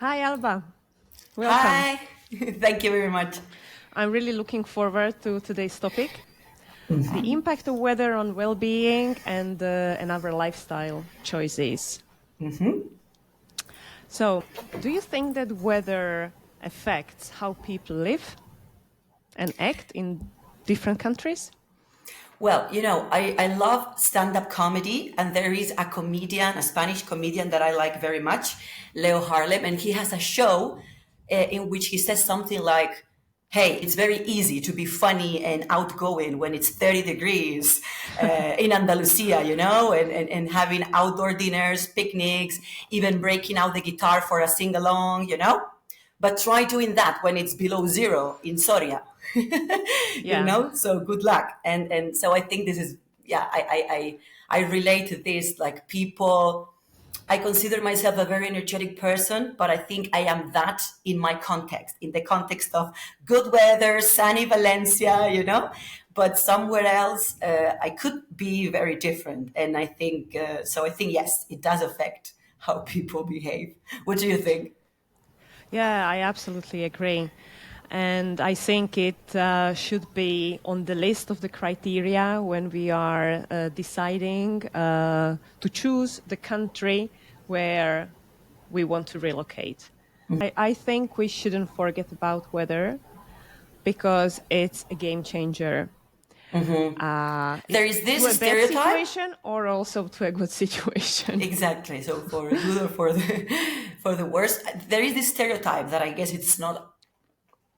Hi, Alba. Welcome. Hi, thank you very much. I'm really looking forward to today's topic, the impact of weather on well-being and our lifestyle choices. So, do you think that weather affects how people live and act in different countries? Well, I love stand-up comedy, and there is a comedian, a Spanish comedian that I like very much, Leo Harlem, and he has a show in which he says something like, "Hey, it's very easy to be funny and outgoing when it's 30 degrees in Andalusia, and having outdoor dinners, picnics, even breaking out the guitar for a sing-along. But try doing that when it's below zero in Soria." Yeah. So good luck. And so I think this is, yeah, I relate to this, like, people. I consider myself a very energetic person, but I think I am that in my context, in the context of good weather, sunny Valencia. But somewhere else, I could be very different. And I think, so I think, yes, it does affect how people behave. What do you think? Yeah, I absolutely agree. And I think it should be on the list of the criteria when we are deciding to choose the country where we want to relocate. I think we shouldn't forget about weather because it's a game changer. There is To a this bad stereotype. situation or also to a good situation. Exactly. So for good or for the for the worst, there is this stereotype that I guess it's not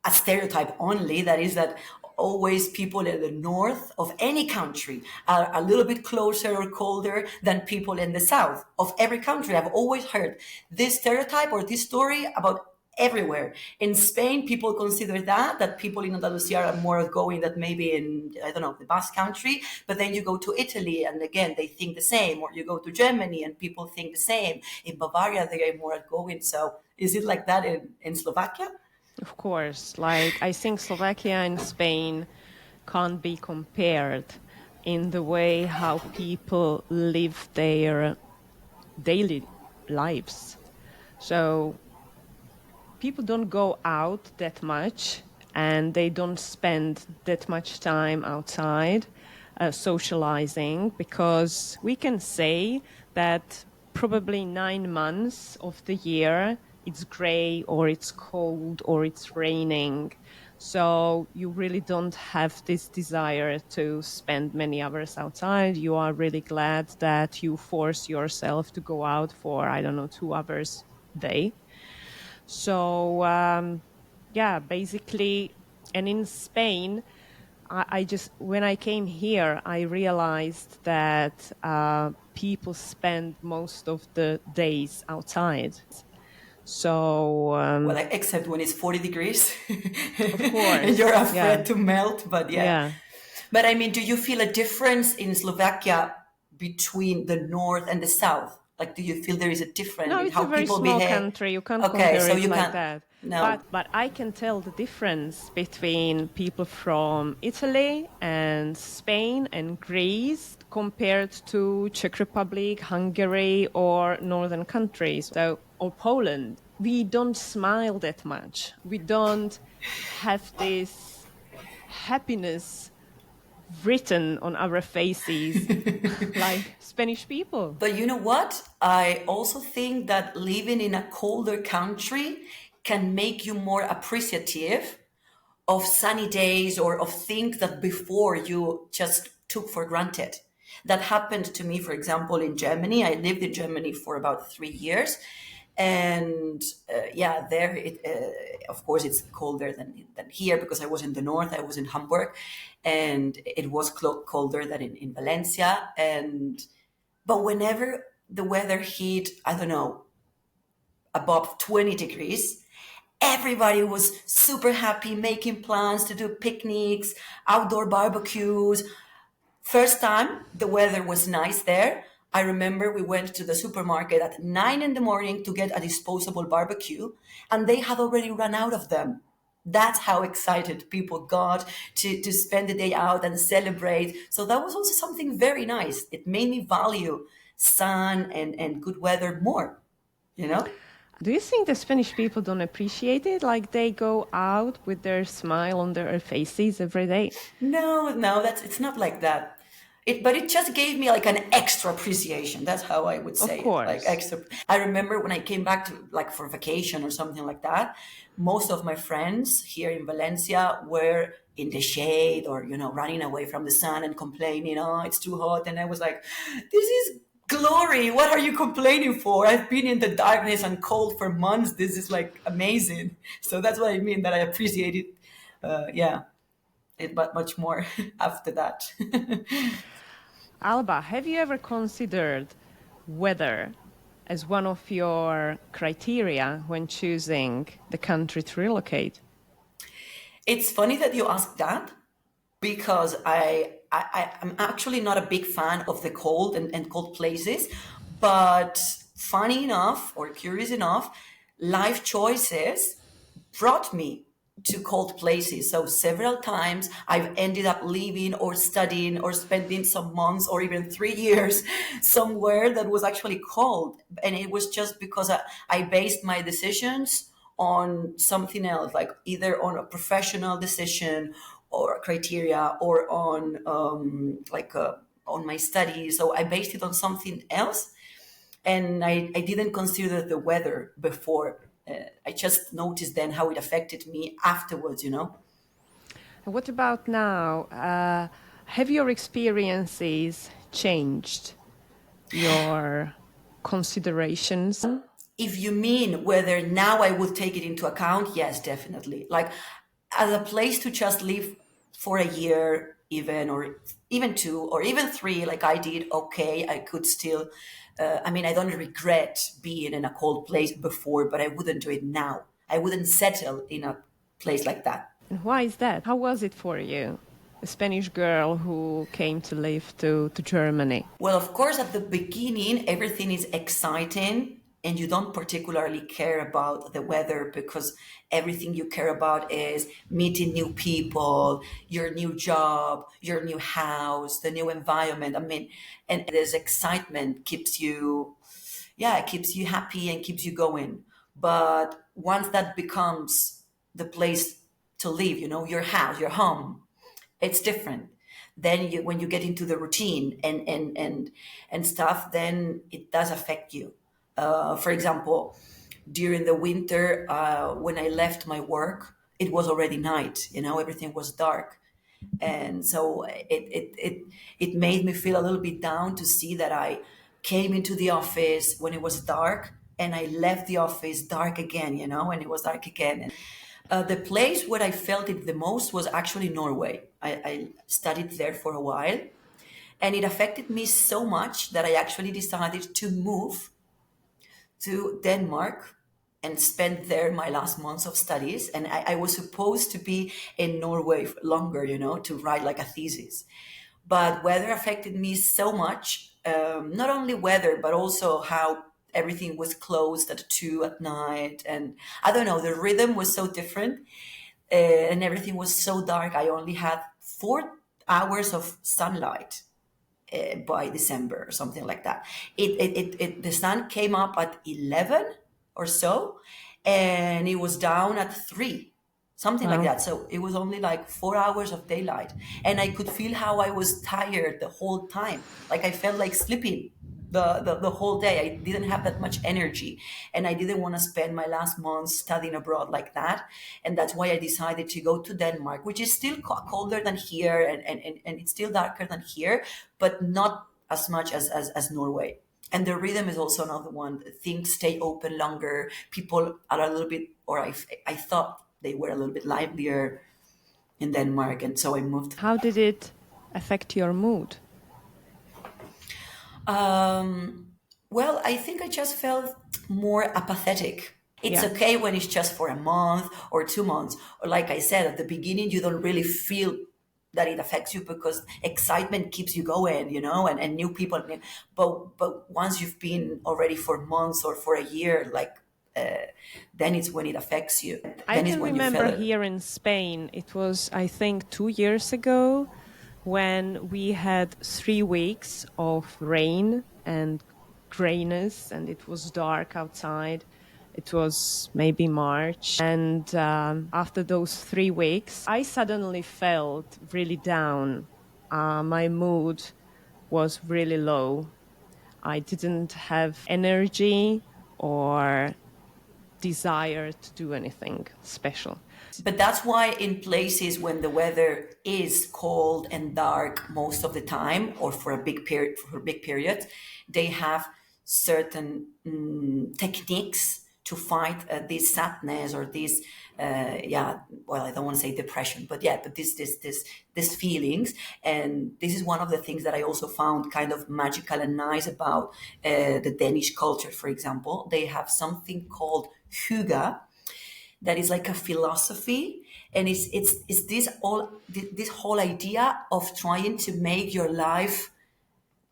a stereotype only. That is that always people in the north of any country are a little bit closer or colder than people in the south of every country. I've always heard this stereotype or this story about everywhere. In Spain, people consider that people in Andalusia are more outgoing than maybe in, I don't know, the Basque country. But then you go to Italy and again, they think the same. Or you go to Germany and people think the same. In Bavaria, they are more outgoing. So is it like that in Slovakia? Of course, like I think Slovakia and Spain can't be compared in the way how people live their daily lives. So people don't go out that much and they don't spend that much time outside socializing because we can say that probably 9 months of the year it's gray or it's cold or it's raining. So you really don't have this desire to spend many hours outside. You are really glad that you force yourself to go out for, I don't know, 2 hours a day. So, yeah, basically, and in Spain, I just, when I came here, I realized that people spend most of the days outside. So, Well, except when it's 40 degrees of and you're course, afraid yeah, to melt. But yeah. yeah. But I mean, do you feel a difference in Slovakia between the north and the south? Like, do you feel there is a difference No, in it's a how very people small behave? country. You can't Okay, compare so it you like can't. that. No. But I can tell the difference between people from Italy and Spain and Greece compared to Czech Republic, Hungary, or northern countries, so or Poland. We don't smile that much. We don't have this happiness written on our faces like Spanish people. But you know what? I also think that living in a colder country can make you more appreciative of sunny days or of things that before you just took for granted. That happened to me, for example, in Germany. I lived in Germany for about 3 years. And yeah, there, of course, it's colder than here because I was in the north, I was in Hamburg, and it was colder than in Valencia. But whenever the weather hit, I don't know, above 20 degrees, everybody was super happy making plans to do picnics, outdoor barbecues. First time the weather was nice there. I remember we went to the supermarket at 9 in the morning to get a disposable barbecue, and they had already run out of them. That's how excited people got to spend the day out and celebrate. So that was also something very nice. It made me value sun and good weather more, you know? Do you think the Spanish people don't appreciate it? Like they go out with their smile on their faces every day? No, no, that's it's not like that. But it just gave me like an extra appreciation. That's how I would Of say it. Like course. extra. I remember when I came back to like for vacation or something like that. Most of my friends here in Valencia were in the shade or running away from the sun and complaining, oh, it's too hot. And I was like, this is glory. What are you complaining for? I've been in the darkness and cold for months. This is like amazing. So that's what I mean that I appreciate it. Yeah, it but much more after that. Alba, have you ever considered weather as one of your criteria when choosing the country to relocate? It's funny that you ask that because I'm actually not a big fan of the cold and cold places. But funny enough, or curious enough, life choices brought me to cold places. So several times I've ended up living or studying or spending some months or even 3 years somewhere that was actually cold. And it was just because I based my decisions on something else, like either on a professional decision or criteria or on on my studies. So I based it on something else, and I didn't consider the weather before. I just noticed then how it affected me afterwards. And what about now? Have your experiences changed your considerations? If you mean whether now I would take it into account, yes, definitely. Like as a place to just live for a year, even, or even two, or even three, like I did, okay, I could still. I mean, I don't regret being in a cold place before, but I wouldn't do it now. I wouldn't settle in a place like that. And why is that? How was it for you? A Spanish girl who came to live to Germany. Well, of course, at the beginning, everything is exciting and you don't particularly care about the weather because everything you care about is meeting new people, your new job, your new house, the new environment. I mean, and this excitement keeps you, yeah, it keeps you happy and keeps you going. But once that becomes the place to live, your house, your home, it's different. Then when you get into the routine and stuff, then it does affect you. For example, during the winter, when I left my work, it was already night. Everything was dark, and so it made me feel a little bit down to see that I came into the office when it was dark, and I left the office dark again. And it was dark again. The place where I felt it the most was actually Norway. I studied there for a while, and it affected me so much that I actually decided to move to Denmark and spend there my last months of studies. And I was supposed to be in Norway longer, to write like a thesis. But weather affected me so much, not only weather, but also how everything was closed at 2 at night. And I don't know, the rhythm was so different, and everything was so dark. I only had 4 hours of sunlight by December or something like that. The sun came up at 11 or so, and it was down at 3, something like Wow. that. So it was only like 4 hours of daylight, and I could feel how I was tired the whole time. Like I felt like sleeping the whole day. I didn't have that much energy, and I didn't want to spend my last months studying abroad like that. And that's why I decided to go to Denmark, which is still colder than here, and it's still darker than here, but not as much as Norway. And the rhythm is also another one. Things stay open longer. People are a little bit, or I thought they were a little bit livelier in Denmark, and so I moved. How did it affect your mood? Well, I think I just felt more apathetic. It's Yeah. okay when it's just for a month or 2 months. Or like I said, at the beginning, you don't really feel that it affects you because excitement keeps you going, and new people. But once you've been already for months or for a year, like then it's when it affects you. I Then is can when you feel remember it. here in Spain, it was, I think, 2 years ago when we had 3 weeks of rain and grayness and it was dark outside. It was maybe March. And after those 3 weeks, I suddenly felt really down. My mood was really low. I didn't have energy or desire to do anything special. But that's why in places when the weather is cold and dark most of the time, or for a big period, they have certain techniques to fight this sadness or this, well, I don't want to say depression, but yeah, but this feelings. And this is one of the things that I also found kind of magical and nice about the Danish culture. For example, they have something called hygge, that is like a philosophy, and it's this whole idea of trying to make your life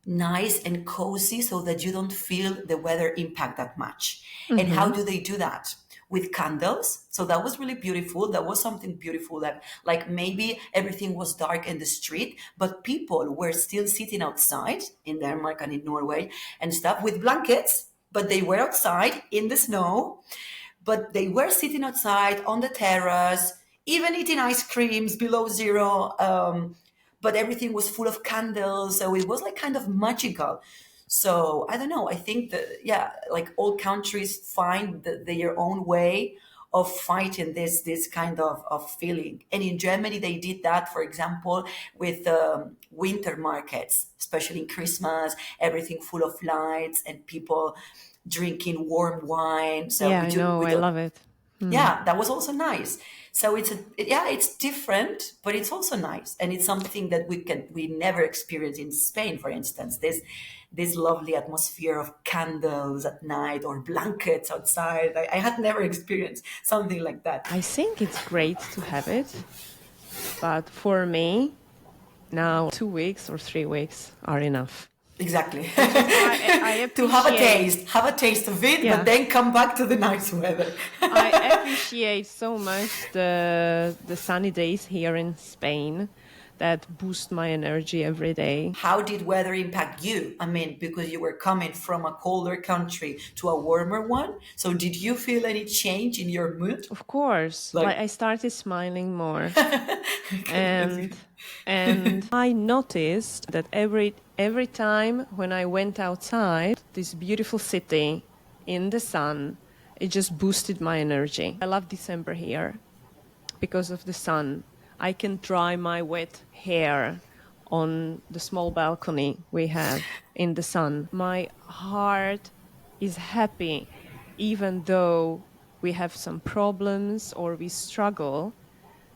nice and cozy so that you don't feel the weather impact that much. And how Mm-hmm. do they do that? With candles. So that was really beautiful. That was something beautiful, that like maybe everything was dark in the street, but people were still sitting outside in Denmark and in Norway and stuff with blankets, but they were outside in the snow, but they were sitting outside on the terrace, even eating ice creams below zero. But everything was full of candles, so it was like kind of magical. So I don't know. I think that, yeah, like all countries find their own way of fighting this kind of feeling. And in Germany, they did that, for example, with winter markets, especially in Christmas, everything full of lights and people drinking warm wine. So Yeah, I know. we I do, love it. Mm. yeah, that was also nice. So yeah, it's different, but it's also nice, and it's something that we never experience in Spain, for instance. This lovely atmosphere of candles at night or blankets outside. I had never experienced something like that. I think it's great to have it, but for me, now 2 weeks or 3 weeks are enough. Exactly. Which is why I To appreciate, have a taste of it, but yeah, then come back to the nice weather. I appreciate so much the sunny days here in Spain that boost my energy every day. How did weather impact you? I mean, because you were coming from a colder country to a warmer one. So did you feel any change in your mood? Of course, like Like, I started smiling more, okay, that's and good. I noticed that every time when I went outside this beautiful city in the sun, it just boosted my energy. I love December here because of the sun. I can dry my wet hair on the small balcony we have in the sun. My heart is happy, even though we have some problems or we struggle.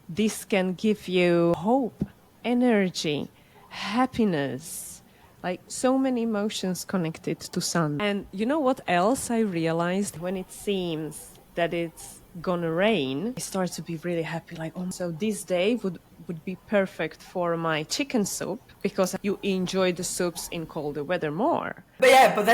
This can give you hope, energy, happiness, like so many emotions connected to sun. And you know what else I realized? When it seems that it's gonna rain, I start to be really happy, like, oh, so this day would be perfect for my chicken soup, because you enjoy the soups in colder weather more. But yeah, but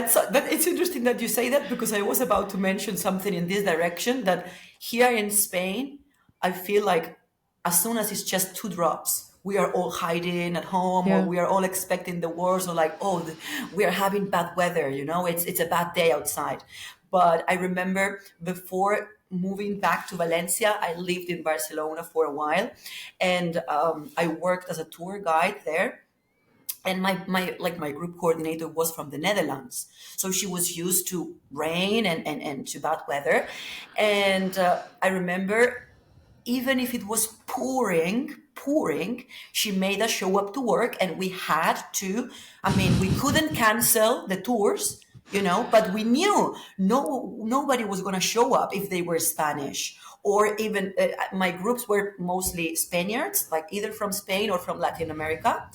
it's interesting that you say that, because I was about to mention something in this direction, that here in Spain, I feel like as soon as it's just 2 drops, we are all hiding at home, or Yeah. we are all expecting the worst, or like, oh, we are having bad weather, it's a bad day outside. But I remember before moving back to Valencia, I lived in Barcelona for a while, and I worked as a tour guide there, and my group coordinator was from the Netherlands, so she was used to rain and to bad weather. And I remember, even if it was pouring, she made us show up to work, and we had to, I mean, we couldn't cancel the tours, but we knew nobody was going to show up if they were Spanish, or even my groups were mostly Spaniards, like either from Spain or from Latin America.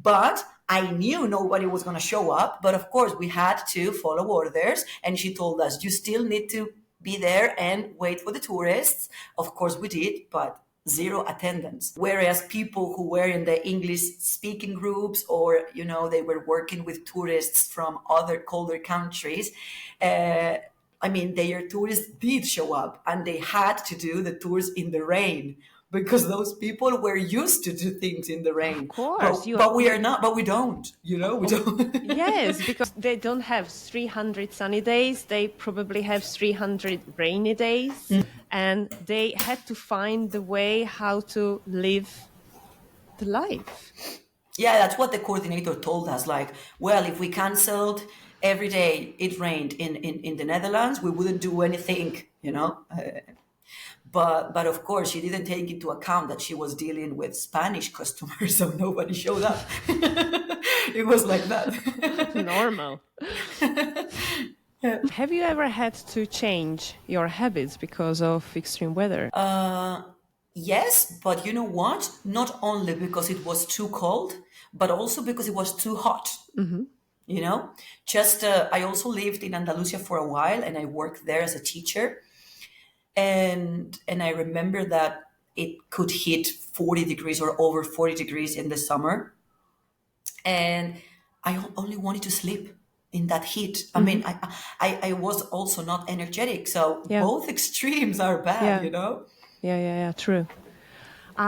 But I knew nobody was going to show up. But of course, we had to follow orders. And she told us, you still need to be there and wait for the tourists. Of course, we did, but zero attendance. Whereas people who were in the English speaking groups, or, they were working with tourists from other colder countries, I mean, their tourists did show up, and they had to do the tours in the rain. because those people were used to do things in the Of rain. course, But we are not. But we don't. You know, we don't. yes, because they don't have 300 sunny days. They probably have 300 rainy days. And they had to find the way how to live the life. Yeah, that's what the coordinator told us. Like, well, if we canceled every day it rained in the Netherlands, we wouldn't do anything, you know. But of course, she didn't take into account that she was dealing with Spanish customers, so nobody showed up. It was like that. Normal. Have you ever had to change your habits because of extreme weather? Yes, but you know what? Not only because it was too cold, but also because it was too hot. You know, just I also lived in Andalusia for a while, and I worked there as a teacher, and I remember that it could hit 40 degrees or over 40 degrees in the summer, and I only wanted to sleep in that heat. I mean, I was also not energetic, so Yeah. both extremes are bad, Yeah. you know. Yeah, true.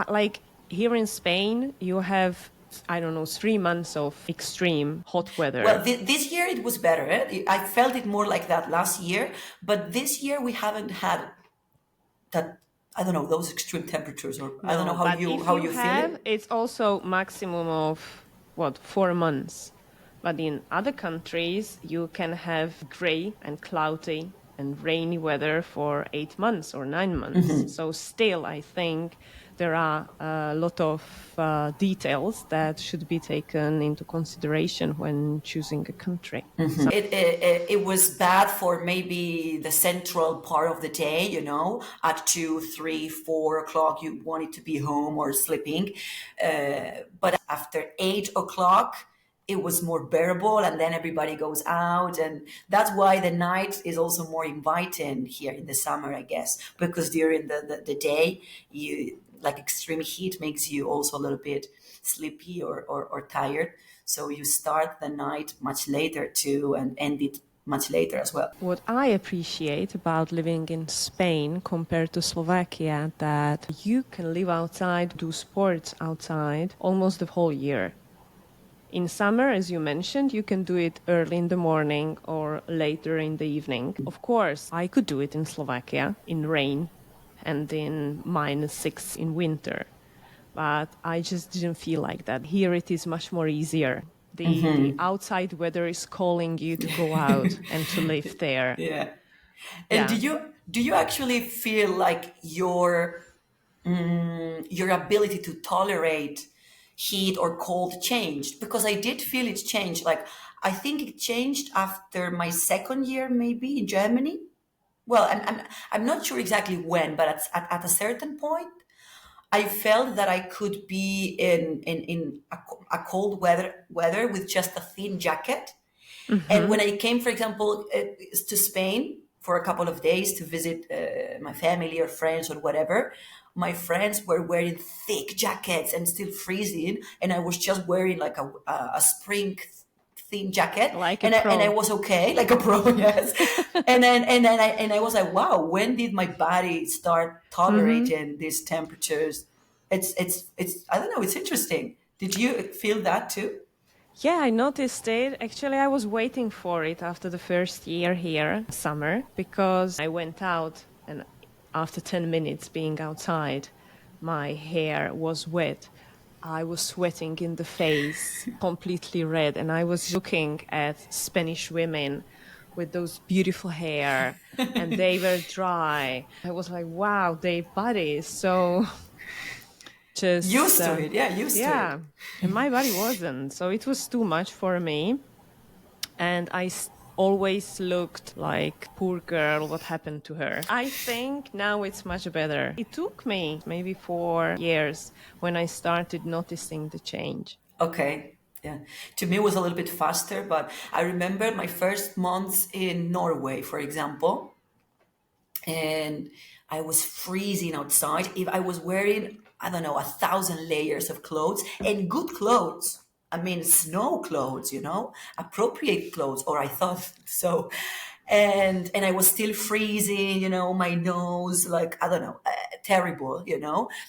Like here in Spain, you have, I don't know, 3 months of extreme hot weather. Well, this year it was better. I felt it more like that last year, but this year we haven't had that. I don't know those extreme temperatures, or I don't know No, but if how you you feel have, it. it's also maximum of what, 4 months. But in other countries, you can have gray and cloudy and rainy weather for 8 months or 9 months. So still, I think there are a lot of details that should be taken into consideration when choosing a country. So, It was bad for maybe the central part of the day, you know, at 2, 3, 4 o'clock, you wanted to be home or sleeping. But after 8 o'clock, it was more bearable, and then everybody goes out. And that's why the night is also more inviting here in the summer, I guess, because during the day, you like extreme heat makes you also a little bit sleepy or tired. So you start the night much later too and end it much later as well. what I appreciate about living in Spain compared to Slovakia, that you can live outside, do sports outside almost the whole year. In summer, as you mentioned, you can do it early in the morning or later in the evening. Of course, I could do it in Slovakia in rain and in -6 in winter, but I just didn't feel like that. Here it is much more easier. The outside weather is calling you to go out and to live there. Yeah. And Yeah. do you actually feel like your ability to tolerate heat or cold changed? Because I did feel it changed. Like I think it changed after my second year, maybe in Germany. Well, I'm not sure exactly when, but at a certain point, I felt that I could be in a cold weather with just a thin jacket. And when I came, for example, to Spain for a couple of days to visit my family or friends or whatever, my friends were wearing thick jackets and still freezing, and I was just wearing like a spring thin jacket, Like a and I pro. was okay, like a pro, yes. And I was like, wow, when did my body start tolerating these temperatures? It's I don't know, it's interesting. Did you feel that too? Yeah, I noticed it. Actually, I was waiting for it after the first year here, summer, because I went out and after 10 minutes being outside, my hair was wet. I was sweating in the face, completely red, and I was looking at Spanish women with those beautiful hair and they were dry. I was like, wow, their body is so just Used to it, yeah, used to yeah, it. and my body wasn't, so it was too much for me. And always looked like, poor girl, what happened to her? I think now it's much better. It took me maybe 4 years when I started noticing the change. Okay. Yeah. To me, it was a little bit faster, but I remember my first months in Norway, for example, and I was freezing outside. If I was wearing, I don't know, 1,000 layers of clothes and good clothes. I mean, snow clothes, you know, appropriate clothes, or I thought so. And I was still freezing, you know, my nose, like, I don't know. terrible,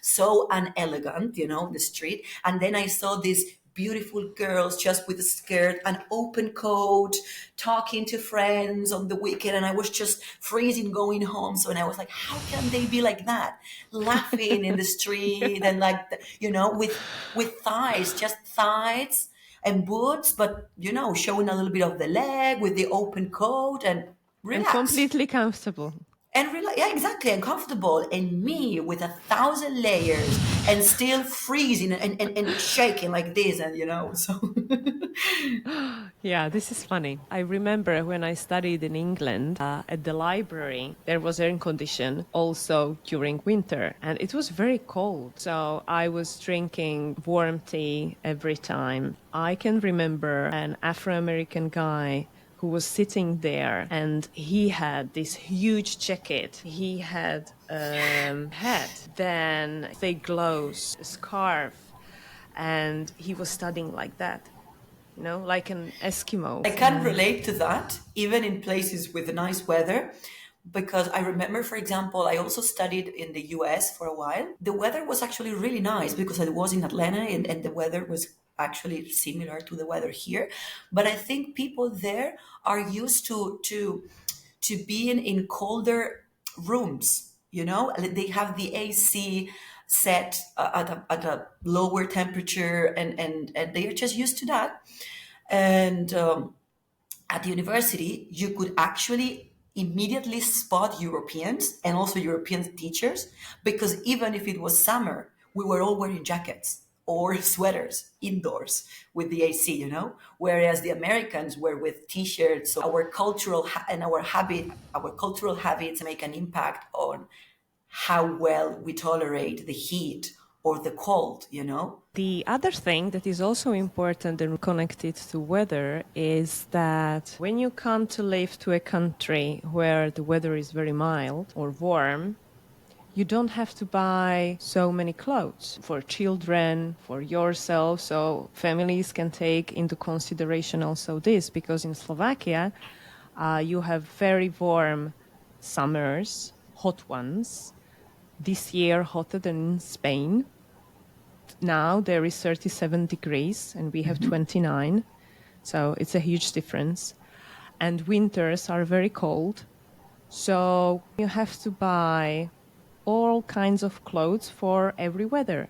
so unelegant, the street. And then I saw these beautiful girls just with a skirt, an open coat, talking to friends on the weekend, and I was just freezing going home. So, and I was like, how can they be like that, laughing in the street and like, with thighs, just thighs and boots, but showing a little bit of the leg with the open coat and And relaxed. completely comfortable. And yeah, exactly, and comfortable. And me with 1,000 layers and still freezing and shaking like this, and so. Yeah, this is funny. I remember when I studied in England at the library, there was air condition also during winter, and it was very cold. So I was drinking warm tea every time. I can remember an Afro-American guy who was sitting there, and he had this huge jacket. He had a hat, then thick gloves, a scarf, and he was studying like that, like an Eskimo. I can relate to that, even in places with nice weather, because I remember, for example, I also studied in the US for a while. The weather was actually really nice because I was in Atlanta, and the weather was actually similar to the weather here. But I think people there are used to being in colder rooms. They have the AC set at a lower temperature, and they are just used to that. And at the university, you could actually immediately spot Europeans and also European teachers, because even if it was summer, we were all wearing jackets or sweaters indoors with the AC, whereas the Americans were with t-shirts. So our our cultural habits make an impact on how well we tolerate the heat or the cold. The other thing that is also important and connected to weather is that when you come to live to a country where the weather is very mild or warm, you don't have to buy so many clothes for children, for yourself. So families can take into consideration also this, because in Slovakia, you have very warm summers, hot ones. This year, hotter than in Spain. Now there is 37 degrees and we have 29. So it's a huge difference. And winters are very cold. So you have to buy all kinds of clothes for every weather.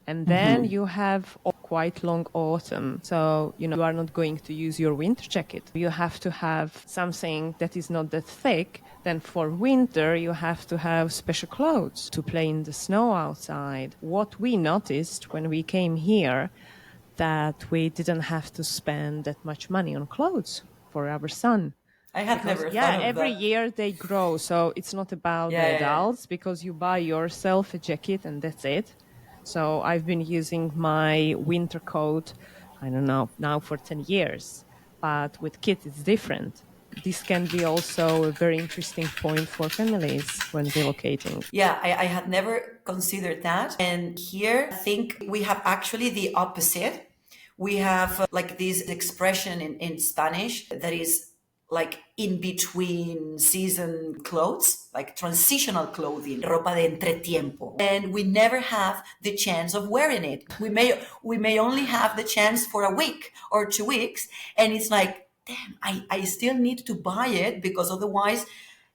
And then you have quite long autumn. So, you are not going to use your winter jacket. You have to have something that is not that thick. Then for winter, you have to have special clothes to play in the snow outside. What we noticed when we came here, that we didn't have to spend that much money on clothes for our son. I had Because, never yeah, thought of every that. year they grow. So it's not about Yeah, the yeah, yeah. adults, because you buy yourself a jacket and that's it. So I've been using my winter coat, I don't know, now for 10 years. But with kids, it's different. This can be also a very interesting point for families when relocating. Yeah, I had never considered that. And here, I think we have actually the opposite. We have like this expression in Spanish that is like in between season clothes, like transitional clothing, ropa de entretiempo. And we never have the chance of wearing it. We may only have the chance for a week or 2 weeks. And it's like, damn, I still need to buy it, because otherwise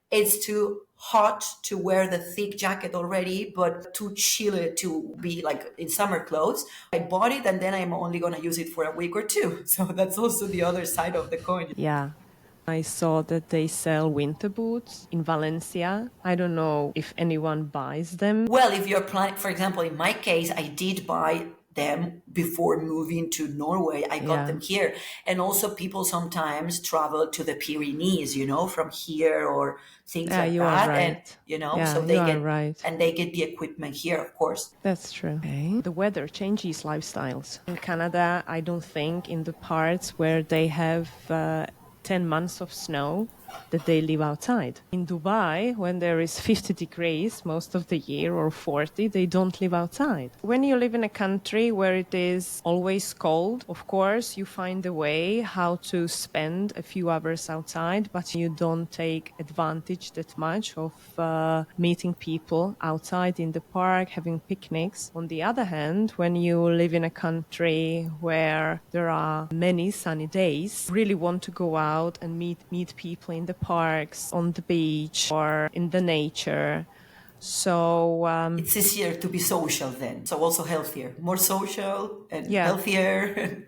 it's too hot to wear the thick jacket already, but too chilly to be like in summer clothes. I bought it and then I'm only going to use it for a week or two. So that's also the other side of the coin. Yeah. I saw that they sell winter boots in Valencia. I don't know if anyone buys them. Well, if you're planning, for example, in my case, I did buy them before moving to Norway. I got Yeah. them here. And also, people sometimes travel to the Pyrenees, from here or things Yeah, like you are that. And, right. so Yeah, you are right. they get the equipment here, of course. That's true. Okay. The weather changes lifestyles. In Canada, I don't think in the parts where they have 10 months of snow, that they live outside. In Dubai, when there is 50 degrees most of the year or 40, they don't live outside. When you live in a country where it is always cold, of course, you find a way how to spend a few hours outside, but you don't take advantage that much of meeting people outside in the park, having picnics. On the other hand, when you live in a country where there are many sunny days, really want to go out and meet people in the parks, on the beach, or in the nature. So It's easier to be social then. So also healthier, more social and yeah, healthier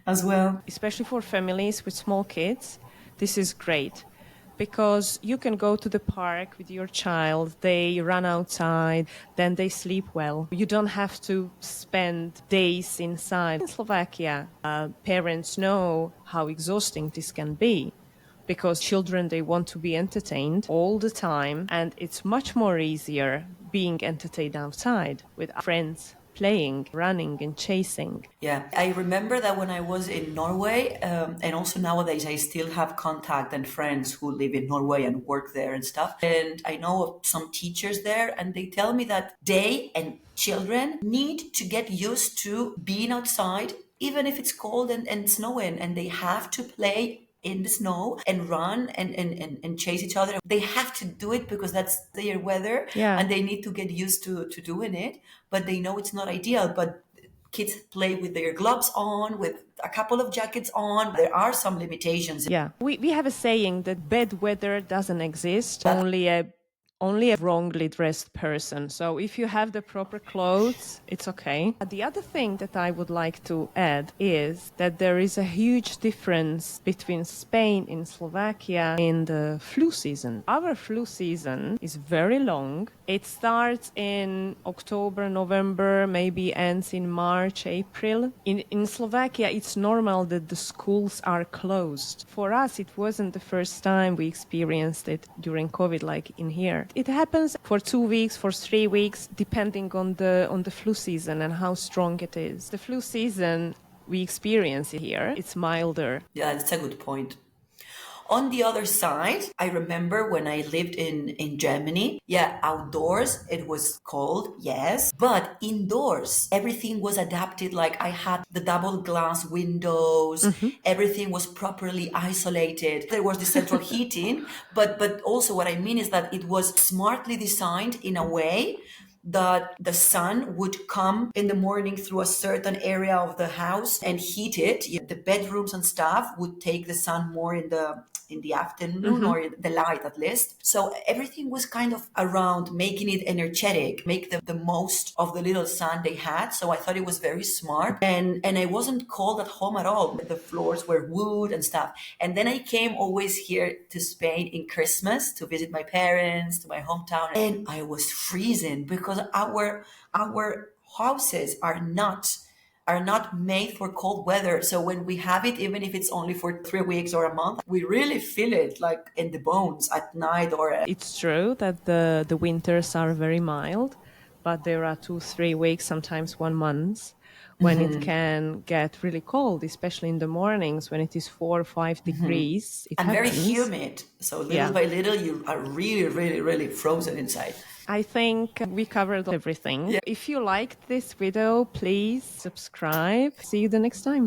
as well. especially for families with small kids, this is great because you can go to the park with your child, they run outside, then they sleep well. You don't have to spend days inside. In Slovakia, parents know how exhausting this can be because children, they want to be entertained all the time, and it's much more easier being entertained outside with friends, playing, running and chasing. Yeah, I remember that when I was in Norway, and also nowadays I still have contact and friends who live in Norway and work there and stuff. And I know of some teachers there, and they tell me that they and children need to get used to being outside, even if it's cold and snowing, and they have to play in the snow and run and chase each other. They have to do it because that's their weather Yeah. and they need to get used to doing it, but they know it's not ideal. But kids play with their gloves on, with a couple of jackets on. There are some limitations. Yeah. We have a saying that bad weather doesn't exist, only a wrongly dressed person. So if you have the proper clothes, it's okay. The other thing that I would like to add is that there is a huge difference between Spain and Slovakia in the flu season. Our flu season is very long. It starts in October, November, maybe ends in March, April. In Slovakia, it's normal that the schools are closed. For us, it wasn't the first time we experienced it during COVID like in here. It happens for 2 weeks, for 3 weeks, depending on the flu season and how strong it is. The flu season we experience it here, it's milder. Yeah, that's a good point. On the other side, I remember when I lived in Germany, yeah, outdoors it was cold, yes, but indoors everything was adapted. Like I had the double glass windows, everything was properly isolated. There was the central heating, but also what I mean is that it was smartly designed in a way that the sun would come in the morning through a certain area of the house and heat it. The bedrooms and stuff would take the sun more in the afternoon or in the light at least. So everything was kind of around making it energetic, make the most of the little sun they had. So I thought it was very smart. And I wasn't cold at home at all. The floors were wood and stuff. And then I came always here to Spain in Christmas to visit my parents, to my hometown. And I was freezing because our houses are not made for cold weather. So when we have it, even if it's only for 3 weeks or a month, we really feel it like in the bones at night or. It's true that the winters are very mild, but there are 2-3 weeks, sometimes 1 month, when it can get really cold, especially in the mornings when it is 4 or 5 degrees. It And very happens. humid. So little by little, you are really, really, really frozen inside. I think we covered everything. Yeah. If you liked this video, please subscribe. See you the next time.